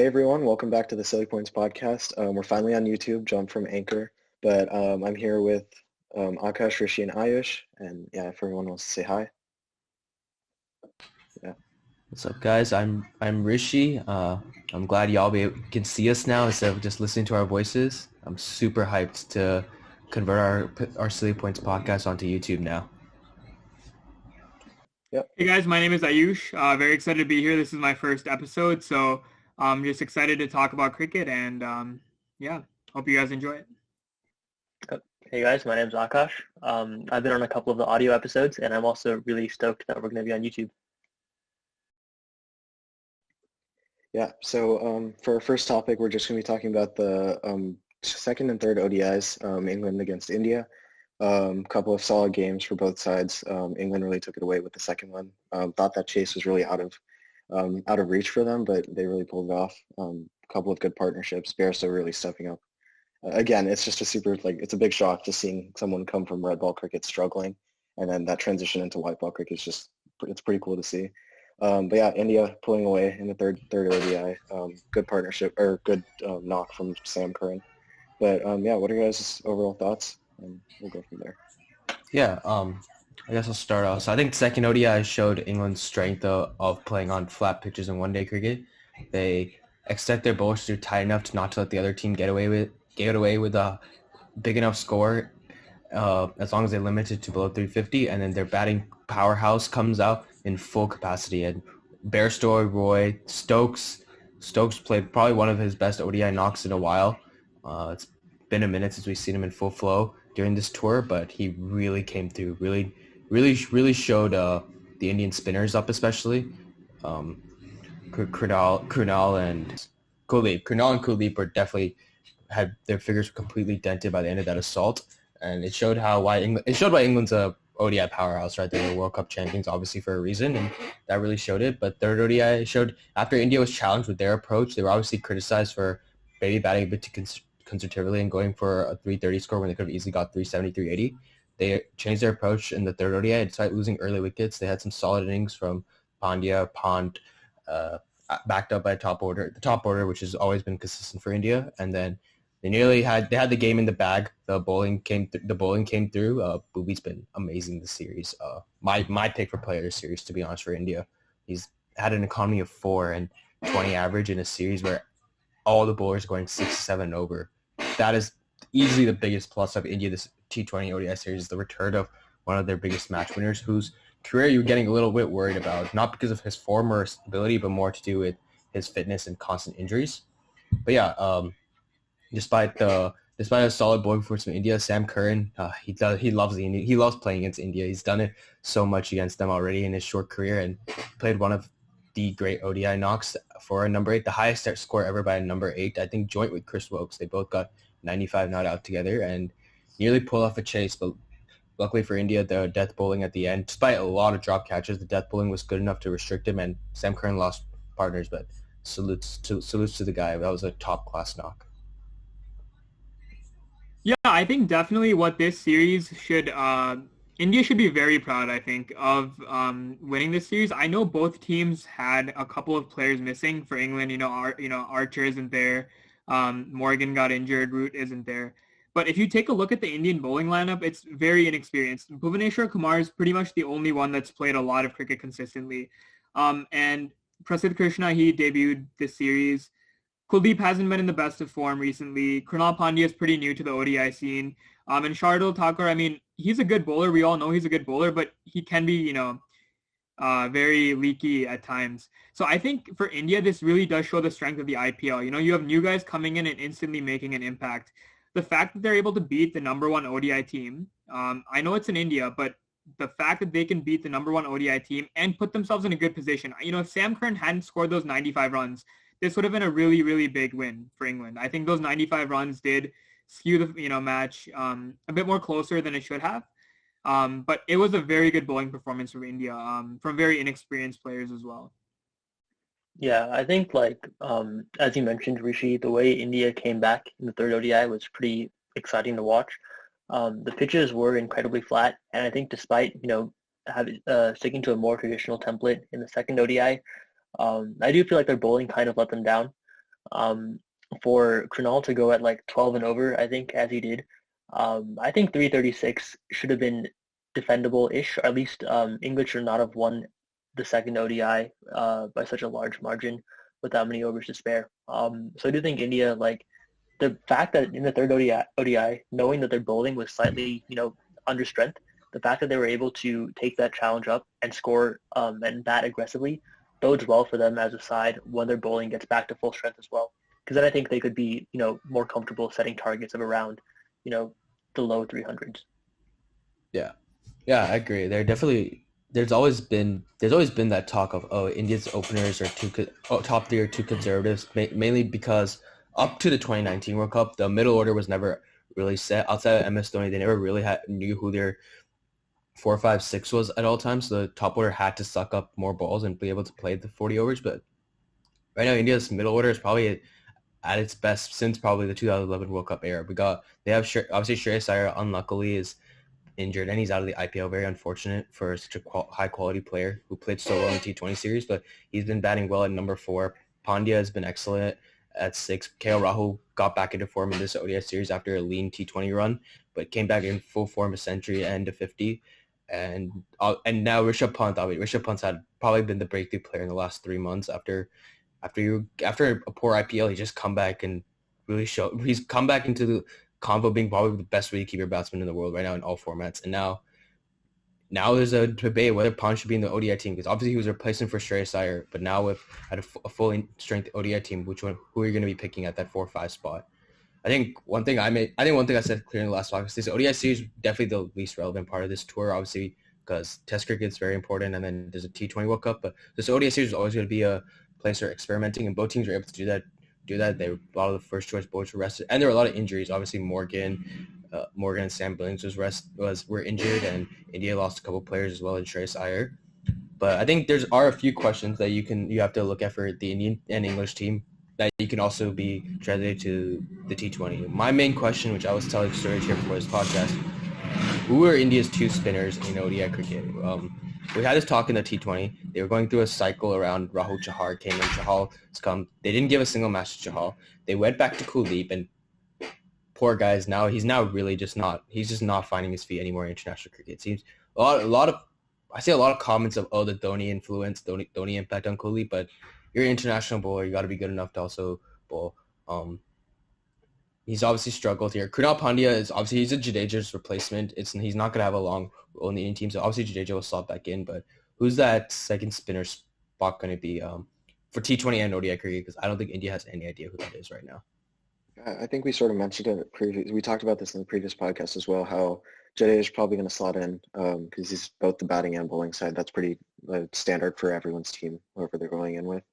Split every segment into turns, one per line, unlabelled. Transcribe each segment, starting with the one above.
Hey everyone, welcome back to the Silly Points podcast. We're finally on YouTube, jumped from Anchor, but I'm here with Aakash, Rishi, and Aayush, and yeah, if everyone wants to say hi. Yeah.
What's up, guys? I'm Rishi. I'm glad can see us now instead of just listening to our voices. I'm super hyped to convert our Silly Points podcast onto YouTube now.
Yep.
Hey guys, my name is Aayush. Very excited to be here. This is my first episode, so I'm just excited to talk about cricket and yeah, hope you guys enjoy it.
Hey guys, my name's Aakash. I've been on a couple of the audio episodes, and I'm also really stoked that we're going to be on YouTube.
Yeah. So for our first topic, we're just going to be talking about the second and third ODIs, England against India. Couple of solid games for both sides. England really took it away with the second one. Thought that chase was really out of reach for them, but they really pulled it off. Couple of good partnerships. Bairstow really stepping up. Again, it's just it's a big shock just seeing someone come from red ball cricket struggling, and then that transition into white ball cricket is it's pretty cool to see. But yeah, India pulling away in the third ODI. Good partnership or good knock from Sam Curran. But yeah, what are your guys' overall thoughts? And we'll go from there.
Yeah. I guess I'll start off. So I think second ODI showed England's strength of playing on flat pitches in one-day cricket. They expect their bowlers to do tight enough to not to let the other team get away with a big enough score, as long as they limit it to below 350, and then their batting powerhouse comes out in full capacity. And Bairstow, Roy, Stokes played probably one of his best ODI knocks in a while. It's been a minute since we've seen him in full flow during this tour, but he really came through. Really showed the Indian spinners up, especially Krunal and Kuldeep. Krunal and Kuldeep were definitely had their figures completely dented by the end of that assault, and it showed why England's a ODI powerhouse, right? They were World Cup champions, obviously, for a reason, and that really showed it. But third ODI showed after India was challenged with their approach, they were obviously criticized for maybe batting a bit too conservatively and going for a 330 score when they could have easily got 370, 380. They changed their approach in the third ODI, despite losing early wickets. They had some solid innings from Pandya, Pant, backed up by the top order, which has always been consistent for India, and then they had the game in the bag. The bowling came through. Bhuvi's been amazing this series. My pick for player of the series, to be honest, for India. He's had an economy of 4 and 20 average in a series where all the bowlers going 6-7 over. That is easily the biggest plus of India this T20 ODI series, is the return of one of their biggest match winners, whose career you're getting a little bit worried about, not because of his form or ability, but more to do with his fitness and constant injuries. But yeah, despite a solid bowling performance from India, Sam Curran, he loves playing against India. He's done it so much against them already in his short career, and played one of the great ODI knocks for a number 8, the highest score ever by a number 8. I think joint with Chris Wilkes. They both got 95 not out together and nearly pulled off a chase, but luckily for India, the death bowling at the end, despite a lot of drop catches, the death bowling was good enough to restrict him, and Sam Curran lost partners, but salutes to the guy. That was a top class knock.
Yeah, I think definitely what this series India should be very proud, I think, of winning this series. I know both teams had a couple of players missing for England. Archer isn't there. Morgan got injured. Root isn't there. But if you take a look at the Indian bowling lineup, it's very inexperienced. Bhuvaneshwar Kumar is pretty much the only one that's played a lot of cricket consistently. And Prasidh Krishna, he debuted this series. Kuldeep hasn't been in the best of form recently. Krunal Pandya is pretty new to the ODI scene. And Shardul Thakur, I mean, he's a good bowler. We all know he's a good bowler, but he can be, very leaky at times. So I think for India, this really does show the strength of the IPL. You have new guys coming in and instantly making an impact. The fact that they're able to beat the number 1 ODI team, I know it's in India, but the fact that they can beat the number 1 ODI team and put themselves in a good position. If Sam Curran hadn't scored those 95 runs, this would have been a really, really big win for England. I think those 95 runs did skew the match a bit more closer than it should have. But it was a very good bowling performance from India, from very inexperienced players as well.
Yeah, I think as you mentioned, Rishi, the way India came back in the third ODI was pretty exciting to watch. The pitches were incredibly flat, and I think despite sticking to a more traditional template in the second ODI, I do feel like their bowling kind of let them down. For Krunal to go at like 12 and over, I think, as he did, I think 336 should have been defendable-ish, or at least England should not have won the second ODI by such a large margin with that many overs to spare. So I do think India, like, the fact that in the third ODI, knowing that their bowling was slightly, under strength, the fact that they were able to take that challenge up and score and bat aggressively bodes well for them as a side when their bowling gets back to full strength as well. Because then I think they could be, more comfortable setting targets of around, the low 300s.
Yeah, I agree. There's always been that talk of India's openers are top three are too conservative, mainly because up to the 2019 World Cup, the middle order was never really set. Outside of MS Dhoni, they never really knew who their 4, 5, 6 was at all times. So the top order had to suck up more balls and be able to play the 40 overs. But right now, India's middle order is probably at its best since probably the 2011 World Cup era. They have obviously Shreyas Iyer unluckily is injured and he's out of the IPL. Very unfortunate for such a high quality player who played so well in the T20 series, but he's been batting well at number 4. Pandya has been excellent at 6. KL Rahul got back into form in this ODI series after a lean T20 run, but came back in full form, a century and a 50. And now Rishabh Pant. Rishabh Pant's had probably been the breakthrough player in the last 3 months after a poor IPL. He's just come back and really he's come back into the convo being probably the best wicketkeeper batsman in the world right now in all formats. And now there's a debate whether Pant should be in the ODI team, because obviously he was replacing for Shreyas Iyer, but now with at a full strength ODI team, who are you going to be picking at that 4-5 spot? I think one thing I said clear in the last podcast, this ODI series is definitely the least relevant part of this tour, obviously, because Test cricket is very important, and then there's a T20 World Cup. But this ODI series is always going to be a place for experimenting, and both teams are able to do that. A lot of the first choice bowlers were rested, and there were a lot of injuries. Obviously, Morgan and Sam Billings were injured, and India lost a couple players as well in Shreyas Iyer. But I think are a few questions that you have to look at for the Indian and English team that you can also be translated to the T20. My main question, which I was telling Suraj here before this podcast, who are India's 2 spinners in ODI cricket? We had this talk in the T20. They were going through a cycle around Rahul Chahar came and Chahal has come. They didn't give a single match to Chahal. They went back to Kuldeep, and poor guy's he's just not finding his feet anymore in international cricket. It seems I see a lot of comments of the Dhoni influence, Dhoni impact on Kuldeep, but you're an international bowler. You got to be good enough to also bowl. He's obviously struggled here. Krunal Pandya he's a Jadeja's replacement. He's not going to have a long role in the Indian team, so obviously Jadeja will slot back in. But who's that second spinner spot going to be for T20 and ODI cricket? Because I don't think India has any idea who that is right now.
I think we sort of mentioned it we talked about this in the previous podcast as well, how Jadeja is probably going to slot in because he's both the batting and bowling side. That's pretty standard for everyone's team, whoever they're going in with.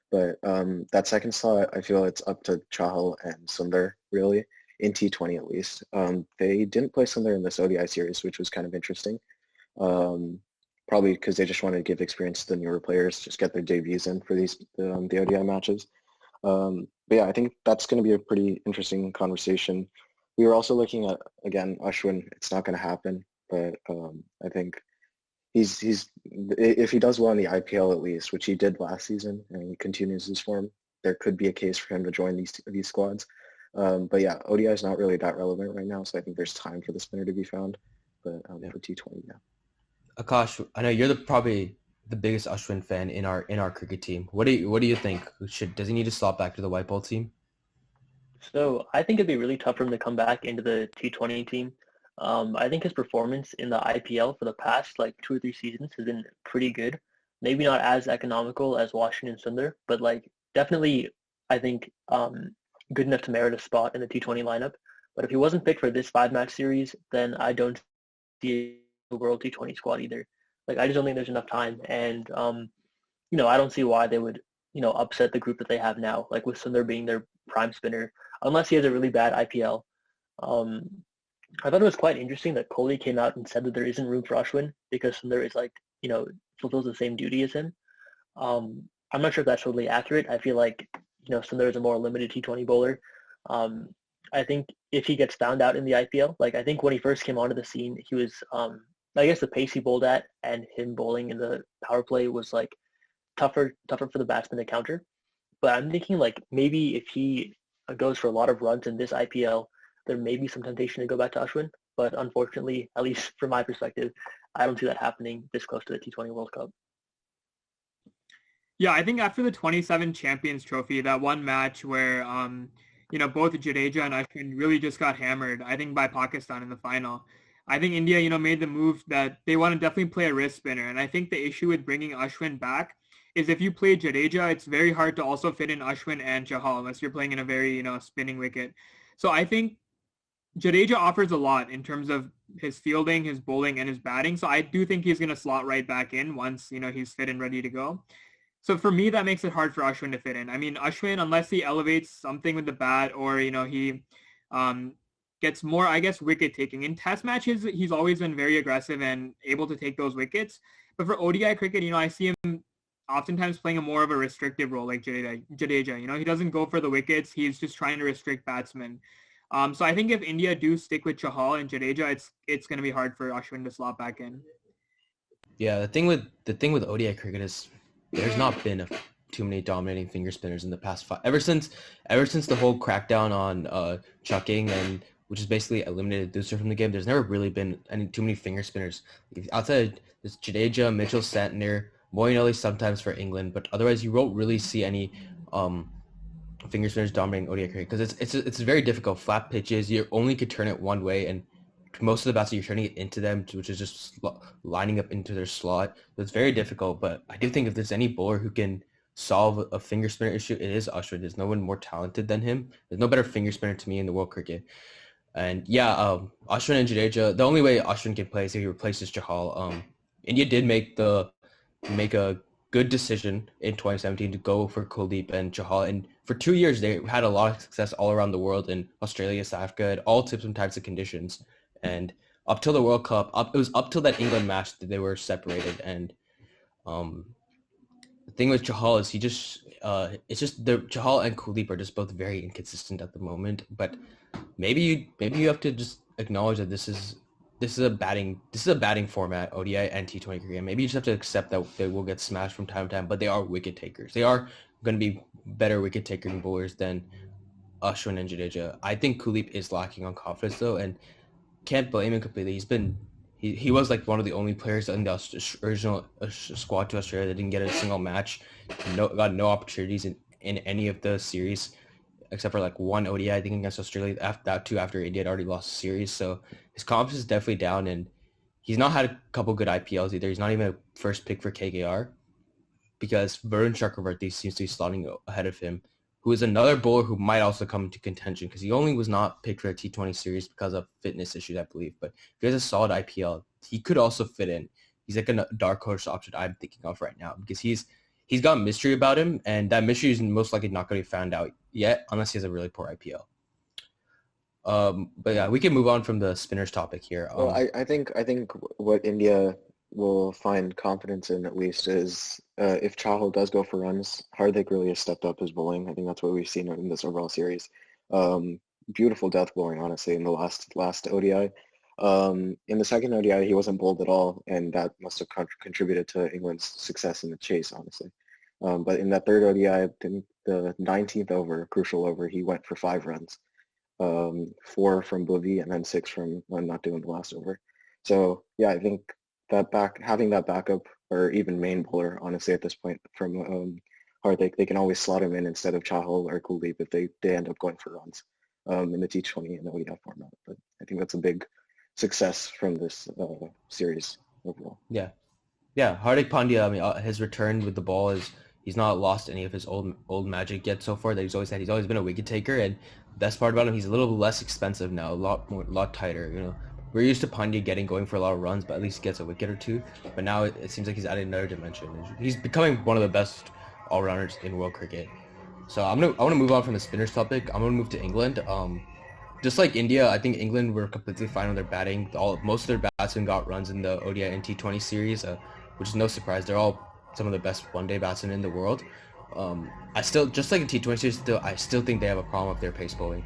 But that second slot, I feel it's up to Chahal and Sundar, really, in T20 at least. They didn't play Sundar in this ODI series, which was kind of interesting. Probably because they just wanted to give experience to the newer players, just get their debuts in for the ODI matches. But yeah, I think that's going to be a pretty interesting conversation. We were also looking at, again, Ashwin. It's not going to happen, but I think he's if he does well in the IPL at least, which he did last season, and he continues his form, there could be a case for him to join these squads. But yeah, ODI is not really that relevant right now, so I think there's time for the spinner to be found. But for T20, yeah.
Akash, I know you're probably the biggest Ashwin fan in our cricket team. What do you think? Does he need to slot back to the white ball team?
So I think it'd be really tough for him to come back into the T20 team. I think his performance in the IPL for the past 2 or 3 seasons has been pretty good. Maybe not as economical as Washington Sundar, but definitely I think good enough to merit a spot in the T20 lineup. But if he wasn't picked for this 5-match series, then I don't see a World T20 squad either. I just don't think there's enough time, and I don't see why they would upset the group that they have now, with Sundar being their prime spinner, unless he has a really bad IPL. I thought it was quite interesting that Kohli came out and said that there isn't room for Ashwin because Sundar is fulfills the same duty as him. I'm not sure if that's totally accurate. I feel like Sundar is a more limited T20 bowler. I think if he gets found out in the IPL, I think when he first came onto the scene, he was I guess the pace he bowled at and him bowling in the power play was tougher for the batsman to counter. But I'm thinking like maybe if he goes for a lot of runs in this IPL, there may be some temptation to go back to Ashwin. But unfortunately, at least from my perspective, I don't see that happening this close to the T20 World Cup.
Yeah, I think after the 27 Champions Trophy, that one match where both Jadeja and Ashwin really just got hammered, I think by Pakistan in the final. I think India, made the move that they want to definitely play a wrist spinner. And I think the issue with bringing Ashwin back is if you play Jadeja, it's very hard to also fit in Ashwin and Chahal unless you're playing in a very, spinning wicket. So I think Jadeja offers a lot in terms of his fielding, his bowling, and his batting. So I do think he's going to slot right back in once, he's fit and ready to go. So for me, that makes it hard for Ashwin to fit in. I mean, Ashwin, unless he elevates something with the bat or, he gets more, I guess, wicket taking. In test matches, he's always been very aggressive and able to take those wickets. But for ODI cricket, I see him oftentimes playing a more of a restrictive role like Jadeja. He doesn't go for the wickets. He's just trying to restrict batsmen. So I think if India do stick with Chahal and Jadeja, it's going to be hard for Ashwin to slot back in.
Yeah, the thing with ODI cricket is there's not been too many dominating finger spinners in the past ever since the whole crackdown on chucking, and which is basically eliminated Dusar from the game. There's never really been too many finger spinners outside this Jadeja, Mitchell Santner, Moeen Ali sometimes for England, but otherwise you won't really see any finger spinners dominating ODI cricket because it's very difficult. Flat pitches, you only could turn it one way, and most of the bats you're turning it into them, which is just lining up into their slot. So it's very difficult, but I do think if there's any bowler who can solve a finger spinner issue, it is Ashwin. There's no one more talented than him. There's no better finger spinner to me in the world cricket. And yeah, Ashwin and Jadeja, the only way Ashwin can play is if he replaces Chahal. India did make a good decision in 2017 to go for Kuldeep and Chahal, and for 2 years they had a lot of success all around the world in Australia, South Africa, at all types and types of conditions. And up till the World Cup, it was up till that England match that they were separated. And the thing with Chahal is it's just the Chahal and Kuldeep are just both very inconsistent at the moment. But maybe you have to just acknowledge that this is a batting format, ODI and T20 cricket. Maybe you just have to accept that they will get smashed from time to time, but they are wicket takers. They are going to be better wicket taking bowlers than Ashwin and Jadeja. I think Kuldeep is lacking on confidence though, and can't blame him completely. He was like one of the only players in the original squad to Australia that didn't get a single match. Got no opportunities in any of the series except for like one ODI, I think, against Australia. After India had already lost the series. So his confidence is definitely down, and he's not had a couple good IPLs either. He's not even a first pick for KKR because Varun Chakravarti seems to be slotting ahead of him, who is another bowler who might also come into contention because he only was not picked for a T20 series because of fitness issues, I believe. But if he has a solid IPL, he could also fit in. He's like a dark horse option I'm thinking of right now because he's got mystery about him, and that mystery is most likely not going to be found out yet unless he has a really poor IPL. But yeah, we can move on from the spinners topic here.
Well, I think what India will find confidence in at least is if Chahal does go for runs, Hardik really has stepped up his bowling. I think that's what we've seen in this overall series. Beautiful death bowling, honestly, in the last ODI. In the second ODI, he wasn't bowled at all, and that must have contributed to England's success in the chase, honestly. But in that third ODI, I think the 19th over, crucial over, he went for 5 runs. 4 from Bhuvi and then 6 from not doing the last over. So yeah, I think having that backup or even main bowler, honestly, at this point from Hardik, they can always slot him in instead of Chahal or Kuldeep if they end up going for runs in the T20 and ODI format. But I think that's a big success from this series overall.
Yeah, Hardik Pandya, I mean, his return with the ball is he's not lost any of his old magic yet so far that he's always had. He's always been a wicket taker, and the best part about him, he's a little less expensive now, a lot tighter. You know, we're used to Pandya going for a lot of runs, but at least he gets a wicket or two. But now it seems like he's added another dimension. He's becoming one of the best all-rounders in world cricket. So I want to move on from the spinners topic. I'm gonna move to England. Just like India, I think England were completely fine with their batting. Most of their batsmen got runs in the ODI and T20 series, which is no surprise. They're all some of the best one-day batsmen in the world. I still, just like in T20 series, I still think they have a problem with their pace bowling.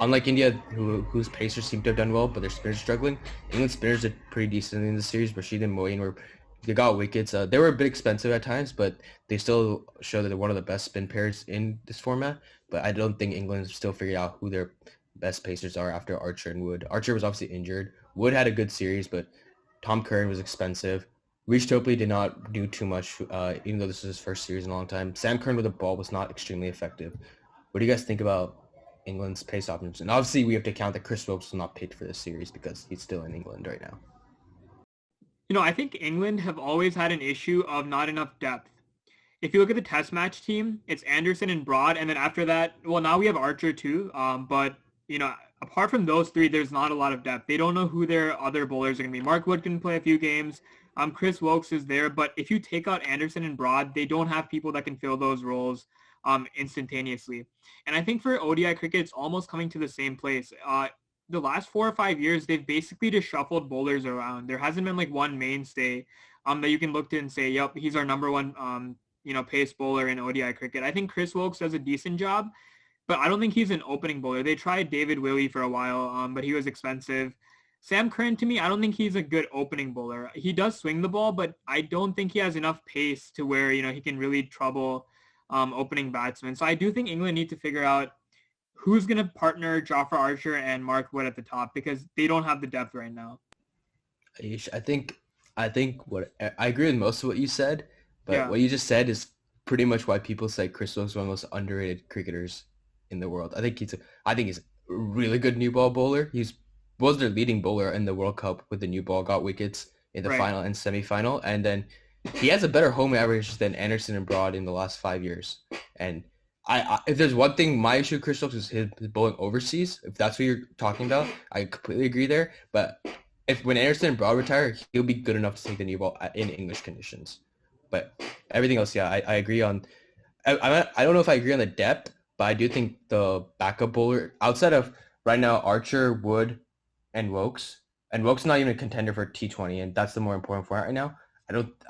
Unlike India, whose pacers seem to have done well, but their spinners are struggling, England's spinners did pretty decently in the series. Rashid and Moeen were They got wickets. They were a bit expensive at times, but they still show that they're one of the best spin pairs in this format. But I don't think England's still figured out who their best pacers are after Archer and Wood. Archer was obviously injured. Wood had a good series, but Tom Curran was expensive. Reece Topley did not do too much, even though this was his first series in a long time. Sam Curran with the ball was not extremely effective. What do you guys think about England's pace options? And obviously, we have to count that Chris Wilkes was not picked for this series because he's still in England right now.
I think England have always had an issue of not enough depth. If you look at the test match team, it's Anderson and Broad, and then after that, well, now we have Archer too. But apart from those three, there's not a lot of depth. They don't know who their other bowlers are going to be. Mark Wood can play a few games. Chris Wilkes is there, but if you take out Anderson and Broad, they don't have people that can fill those roles instantaneously. And I think for ODI cricket, it's almost coming to the same place. The last 4 or 5 years, they've basically just shuffled bowlers around. There hasn't been like one mainstay that you can look to and say, yep, he's our number one pace bowler in ODI cricket. I think Chris Wilkes does a decent job, but I don't think he's an opening bowler. They tried David Willey for a while, but he was expensive. Sam Curran, to me, I don't think he's a good opening bowler. He does swing the ball, but I don't think he has enough pace to where, he can really trouble opening batsmen. So I do think England need to figure out who's going to partner Jofra Archer and Mark Wood at the top because they don't have the depth right now.
Aayush, I think what I agree with most of what you said, but
Yeah.
what you just said is pretty much why people say Chris Wilkes is one of the most underrated cricketers in the world. I think he's a really good new ball bowler. He was their leading bowler in the World Cup with the new ball, got wickets in the final and semi-final, and then he has a better home average than Anderson and Broad in the last 5 years. And I if there's one thing, my issue with Chris Wilkes is his bowling overseas. If that's what you're talking about, I completely agree there. But when Anderson and Broad retire, he'll be good enough to take the new ball in English conditions. But everything else, yeah, I agree on. I don't know if I agree on the depth, but I do think the backup bowler outside of right now Archer, Wood, and Wilkes not even a contender for T20, and that's the more important for right now.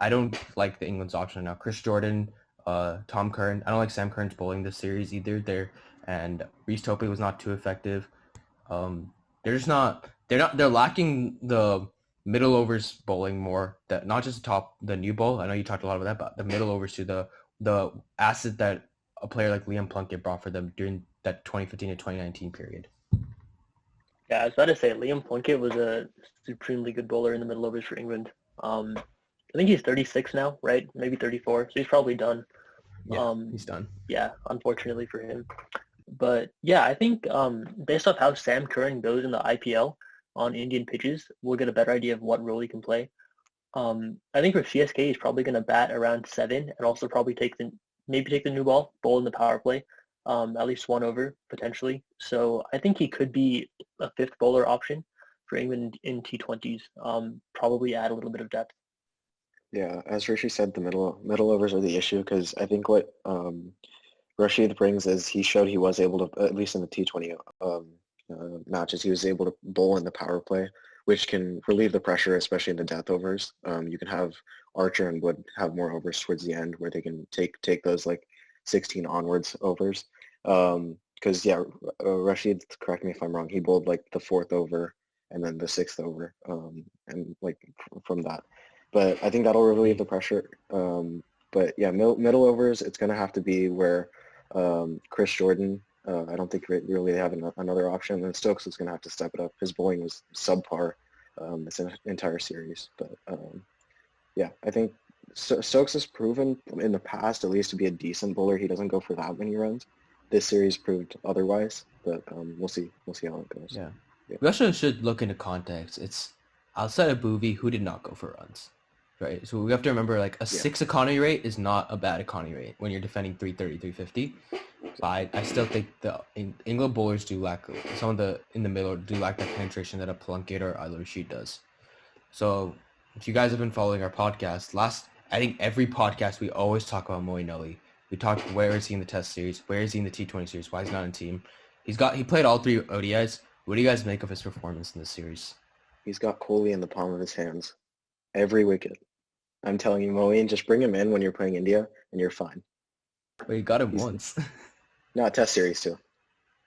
I don't like the England's option now. Chris Jordan, Tom Curran. I don't like Sam Curran's bowling this series either. And Reece Topley was not too effective. They're just not. They're lacking the middle overs bowling more. That not just the new ball. I know you talked a lot about that, but the middle overs to the asset that a player like Liam Plunkett brought for them during that 2015 to 2019 period.
Yeah, I was about to say Liam Plunkett was a supremely good bowler in the middle overs for England. I think he's 36 now, right? Maybe 34. So he's probably done.
Yeah, he's done.
Yeah, unfortunately for him. But yeah, I think based off how Sam Curran goes in the IPL on Indian pitches, we'll get a better idea of what role he can play. I think for CSK, he's probably going to bat around 7 and also probably take the new ball, bowl in the power play, at least one over potentially. So I think he could be a fifth bowler option for England in T20s. Probably add a little bit of depth.
Yeah, as Rishi said, the middle overs are the issue because I think what Rashid brings is he showed he was able to, at least in the T20 matches, he was able to bowl in the power play, which can relieve the pressure, especially in the death overs. You can have Archer and Wood have more overs towards the end where they can take those like 16 onwards overs. Because Rashid, correct me if I'm wrong, he bowled like the 4th over and then the 6th over, and like from that. But I think that'll relieve the pressure. But yeah, middle overs, it's going to have to be where Chris Jordan, I don't think really have another option. And Stokes is going to have to step it up. His bowling was subpar this entire series. But yeah, I think Stokes has proven in the past at least to be a decent bowler. He doesn't go for that many runs. This series proved otherwise. But we'll see how it goes.
Yeah. We also should look into context. It's outside of Boovy, who did not go for runs. Right, so we have to remember like a 6 economy rate is not a bad economy rate when you're defending 330, 350. So I still think the England bowlers do lack, some of the in the middle do lack that penetration that a Plunkett or Aayush Gupta does. So if you guys have been following our podcast, I think every podcast we always talk about Moeen Ali. We talk where is he in the Test series, where is he in the T20 series, why is he not in team. He played all 3 ODIs. What do you guys make of his performance in this series?
He's got Kohli in the palm of his hands. Every wicket. I'm telling you, Moeen, just bring him in when you're playing India, and you're fine.
But you got him once.
No, Test series too.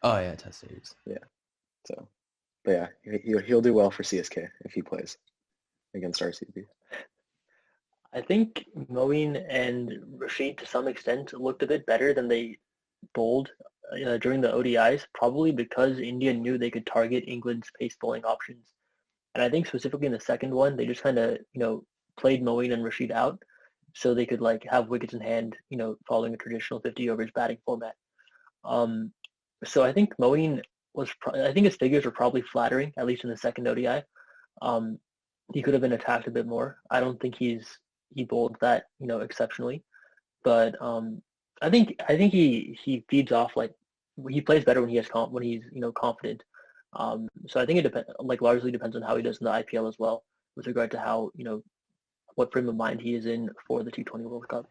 Oh yeah, Test series.
Yeah. So, but yeah, he'll do well for CSK if he plays against RCB.
I think Moeen and Rashid to some extent looked a bit better than they bowled during the ODIs, probably because India knew they could target England's pace bowling options. And I think specifically in the second one, they just kind of, played Moeen and Rashid out so they could like have wickets in hand, following a traditional 50 overs batting format. Um, so I think Moeen I think his figures were probably flattering, at least in the second ODI. Um, he could have been attacked a bit more. I don't think he bowled that, exceptionally. But I think he feeds off like he plays better when when he's confident. So I think it largely depends on how he does in the IPL as well, with regard to how what frame of mind he is in for the T20 World Cup.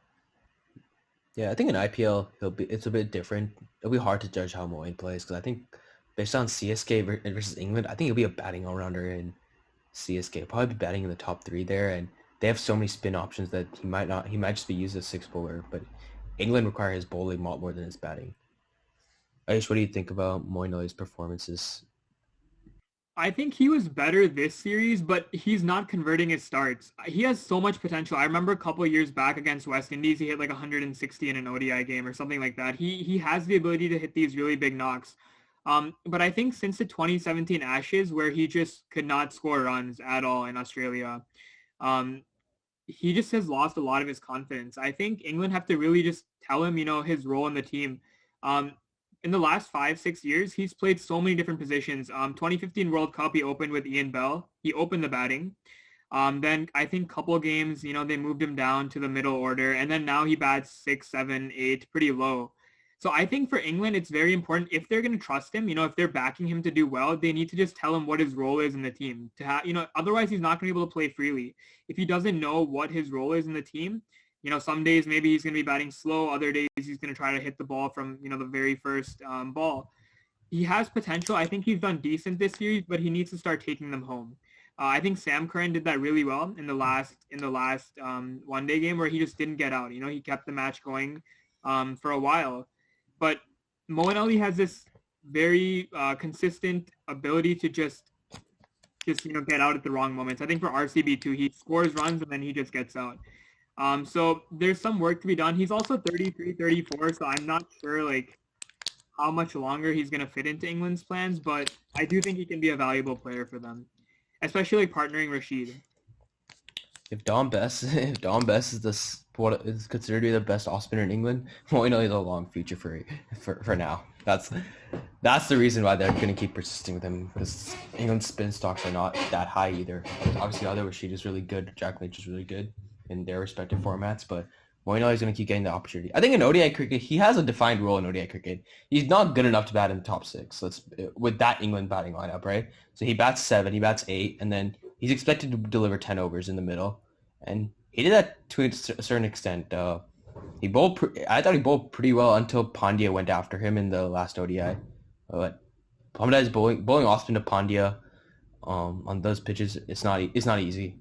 Yeah, I think in IPL it's a bit different. It'll be hard to judge how Moeen plays because I think based on CSK versus England, I think he'll be a batting all-rounder in CSK. Probably be batting in the top 3 there, and they have so many spin options that he might just be used as 6 bowler, but England require his bowling a lot more than his batting. Aayush, what do you think about Moeen Ali's performances?
I think he was better this series, but he's not converting his starts. He has so much potential. I remember a couple of years back against West Indies, he hit like 160 in an ODI game or something like that. He has the ability to hit these really big knocks. But I think since the 2017 Ashes, where he just could not score runs at all in Australia, he just has lost a lot of his confidence. I think England have to really just tell him, his role in the team. In the last 5-6 years, he's played so many different positions. 2015 World Cup, he opened with Ian Bell. He opened the batting. Then I think a couple of games, they moved him down to the middle order. And then now he bats 6, 7, 8, pretty low. So I think for England, it's very important if they're going to trust him, if they're backing him to do well, they need to just tell him what his role is in the team. Otherwise he's not going to be able to play freely. If he doesn't know what his role is in the team, some days maybe he's going to be batting slow. Other days he's going to try to hit the ball from, the very first ball. He has potential. I think he's done decent this series, but he needs to start taking them home. I think Sam Curran did that really well in the last one-day game where he just didn't get out. He kept the match going for a while. But Moeen Ali has this very consistent ability to just get out at the wrong moments. I think for RCB too, he scores runs and then he just gets out. So there's some work to be done. He's also 33, 34, so I'm not sure how much longer he's going to fit into England's plans, but I do think he can be a valuable player for them, especially partnering Rashid.
If Dom Bess is what is considered to be the best off spinner in England, Moeen Ali has a long future for now. That's the reason why they're going to keep persisting with him, because England's spin stocks are not that high either. Obviously, Adil Rashid is really good, Jack Leach is really good in their respective formats, but Moeen Ali is going to keep getting the opportunity. I think in ODI cricket, he has a defined role in ODI cricket. He's not good enough to bat in the top 6. With that England batting lineup, right? So he bats 7, he bats 8, and then he's expected to deliver 10 overs in the middle, and he did that to a certain extent. I thought he bowled pretty well until Pandya went after him in the last ODI. But Pandya is bowling off spin to Pandya on those pitches. It's not easy,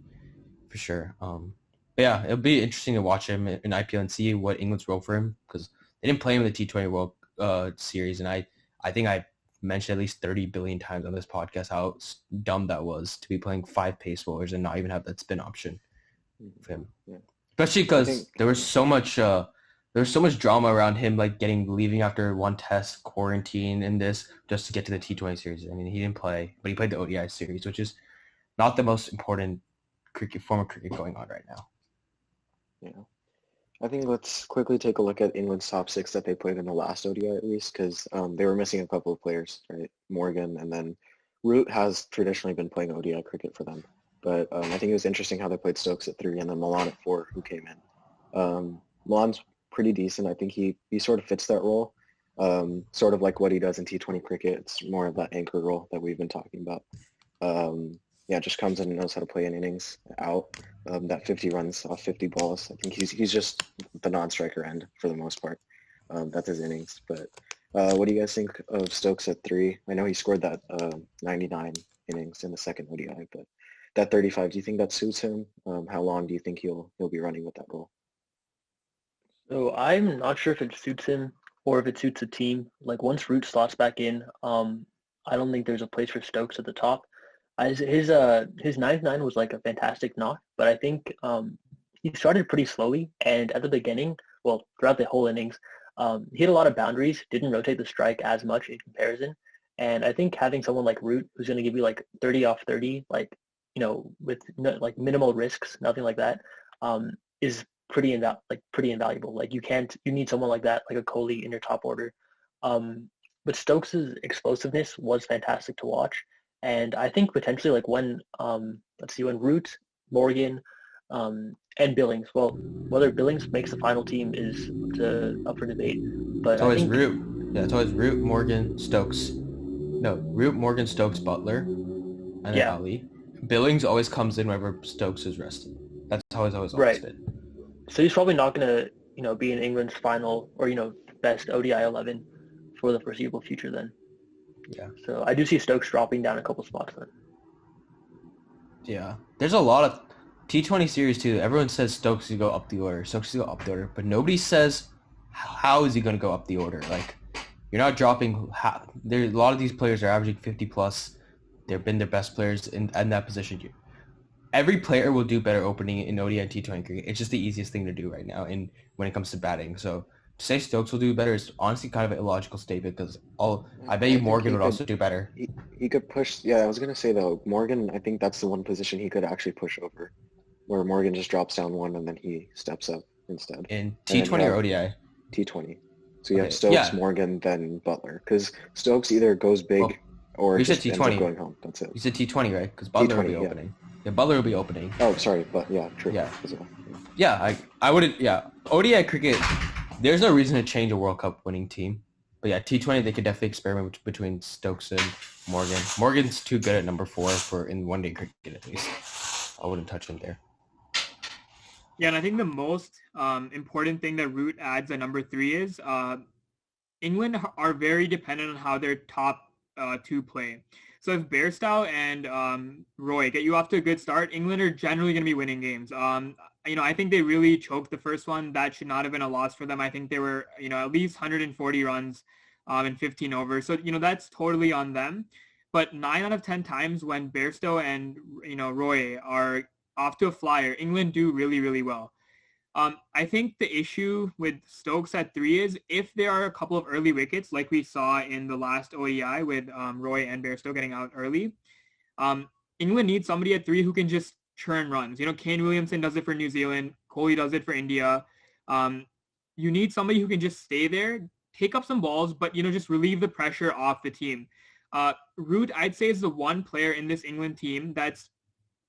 for sure. But yeah, it'll be interesting to watch him in IPL and see what England's role for him, because they didn't play him in the T20 World Series, and I think I mentioned at least 30 billion times on this podcast how dumb that was to be playing 5 pace bowlers and not even have that spin option for him. Yeah. Especially because there was so much drama around him, leaving after one test, quarantine, and this just to get to the T20 series. I mean, he didn't play, but he played the ODI series, which is not the most important form of cricket going on right now.
Yeah. I think let's quickly take a look at England's top 6 that they played in the last ODI at least, because they were missing a couple of players, right? Morgan, and then Root has traditionally been playing ODI cricket for them. But I think it was interesting how they played Stokes at 3 and then Milan at 4, who came in. Milan's pretty decent. I think he sort of fits that role, sort of like what he does in T20 cricket. It's more of that anchor role that we've been talking about. Just comes in and knows how to play an innings out. That 50 runs off 50 balls. I think he's just the non-striker end for the most part. That's his innings. But what do you guys think of Stokes at 3? I know he scored that 99 innings in the second ODI, but that 35, do you think that suits him? How long do you think he'll be running with that role?
So I'm not sure if it suits him or if it suits the team. Once Root slots back in, I don't think there's a place for Stokes at the top. His 99 was a fantastic knock, but I think he started pretty slowly, and at the beginning, well, throughout the whole innings, he had a lot of boundaries, didn't rotate the strike as much in comparison. And I think having someone like Root who's going to give you like 30 off 30, like, with no, like minimal risks, nothing like that, is pretty invaluable. Like you need someone like that, like a Kohli in your top order. But Stokes' explosiveness was fantastic to watch. And I think potentially like when Root, Morgan, and Billings. Well, whether Billings makes the final team is up for debate. But
It's always Root. Yeah, it's always Root, Morgan, Stokes. No, Root, Morgan, Stokes, Butler, and then Ali. Billings always comes in whenever Stokes is rested. That's how it's always been.
So he's probably not going to, be in England's final or, best ODI 11 for the foreseeable future then.
Yeah.
So I do see Stokes dropping down a couple spots then.
Yeah. There's a lot of T20 series too. Everyone says Stokes is go up the order, but nobody says how is he going to go up the order. Like, you're not dropping. A lot of these players are averaging 50 plus. They've been their best players in that position. Every player will do better opening in ODI and T20 cricket. It's just the easiest thing to do right now when it comes to batting. So to say Stokes will do better is honestly kind of an illogical statement because I bet you Morgan would also do better.
He could push. Yeah, I was going to say though, Morgan, I think that's the one position he could actually push over, where Morgan just drops down one and then he steps up instead.
In T20 or ODI?
T20. So you have Stokes, Morgan, then Butler. Because Stokes either goes big or just ends up going home. That's it.
You said T20, right? Because Butler will be opening. Yeah, Butler will be opening.
Oh, sorry. But yeah, true.
Yeah.
As well.
Yeah, I wouldn't. Yeah, ODI cricket, there's no reason to change a World Cup winning team. But yeah, T20, they could definitely experiment between Stokes and Morgan. Morgan's too good at number 4 in one-day cricket at least. I wouldn't touch him there.
Yeah, and I think the most important thing that Root adds at number 3 is England are very dependent on how their top 2 play. So if Bairstow and Roy get you off to a good start, England are generally going to be winning games. I think they really choked the first one. That should not have been a loss for them. I think they were, at least 140 runs in 15 overs. So, that's totally on them. But 9 out of 10 times when Bairstow and, Roy are off to a flyer, England do really, really well. I think the issue with Stokes at 3 is if there are a couple of early wickets, like we saw in the last OEI with Roy and Bairstow getting out early, England needs somebody at 3 who can just churn runs. Kane Williamson does it for New Zealand. Kohli does it for India. You need somebody who can just stay there, take up some balls, but, just relieve the pressure off the team. Root, I'd say, is the one player in this England team that's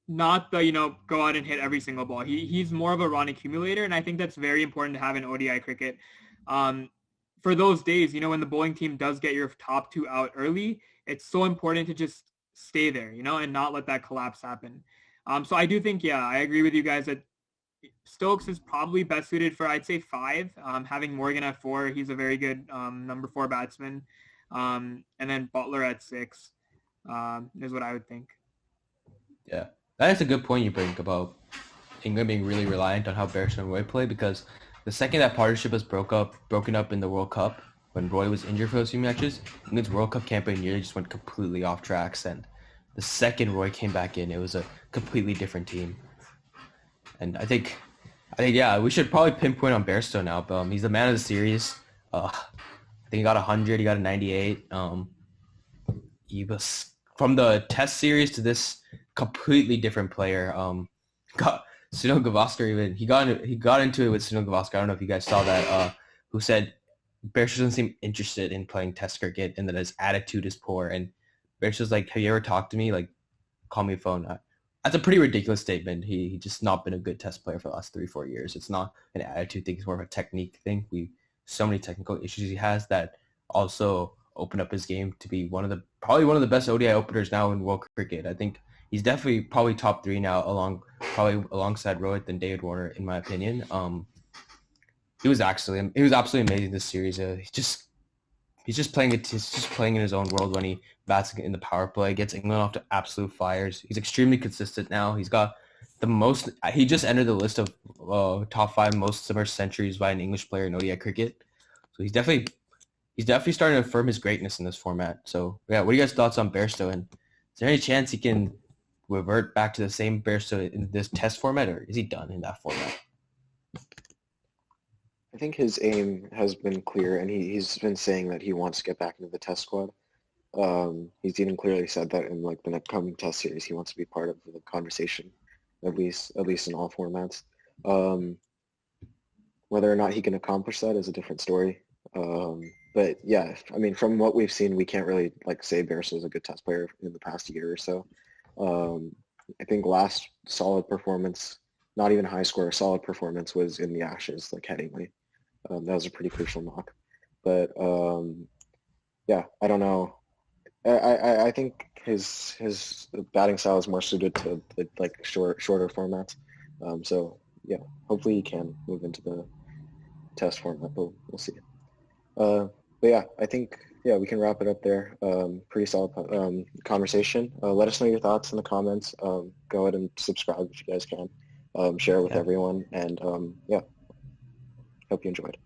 not the, go out and hit every single ball. He's more of a run accumulator, and I think that's very important to have in ODI cricket. For those days, when the bowling team does get your top 2 out early, it's so important to just stay there, and not let that collapse happen. So I do think, I agree with you guys that Stokes is probably best suited for, I'd say, 5. Having Morgan at 4, he's a very good number 4 batsman. And then Butler at 6 is what I would think.
Yeah. That is a good point you bring about England being really reliant on how Bairstow and Roy play, because the second that partnership was broken up in the World Cup, when Roy was injured for those few matches, England's World Cup campaign nearly just went completely off tracks. And the second Roy came back in, it was a completely different team. And I think, we should probably pinpoint on Bairstow now. But he's the man of the series. I think he got 100. He got a 98. He was from the Test series to this completely different player. Got Sunil Gavaskar even. He got into it with Sunil Gavaskar. I don't know if you guys saw that. Who said Bairstow doesn't seem interested in playing Test cricket and that his attitude is poor. And Bairstow's like, have you ever talked to me? Like, call me a phone. That's a pretty ridiculous statement. He just not been a good Test player for the last 3-4 years. It's not an attitude thing. It's more of a technique thing. So many technical issues he has that also open up his game to be probably one of the best ODI openers now in world cricket. I think he's definitely probably top 3 now, alongside Rohit and David Warner, in my opinion. He was absolutely amazing this series. He's just playing in his own world when he bats in the power play, gets England off to absolute fires. He's extremely consistent now. He's got he just entered the list of top 5 most submerged centuries by an English player in ODI cricket. So he's definitely starting to affirm his greatness in this format. So yeah, what are you guys' thoughts on Bairstow? And is there any chance he can revert back to the same Beerso in this test format, or is he done in that format?
I think his aim has been clear, and he's been saying that he wants to get back into the test squad. He's even clearly said that in like the upcoming test series, he wants to be part of the conversation, at least in all formats. Whether or not he can accomplish that is a different story. But yeah, I mean, from what we've seen, we can't really like say Beerso is a good test player in the past year or so. I think last solid performance, not even high score, solid performance was in the Ashes, like Headingley. That was a pretty crucial knock. But yeah, I don't know. I think his batting style is more suited to the, like shorter formats. So yeah, hopefully he can move into the test format, but we'll see. But yeah, I think we can wrap it up there. Pretty solid conversation. Let us know your thoughts in the comments. Go ahead and subscribe if you guys can. Share it with everyone, and yeah, hope you enjoyed.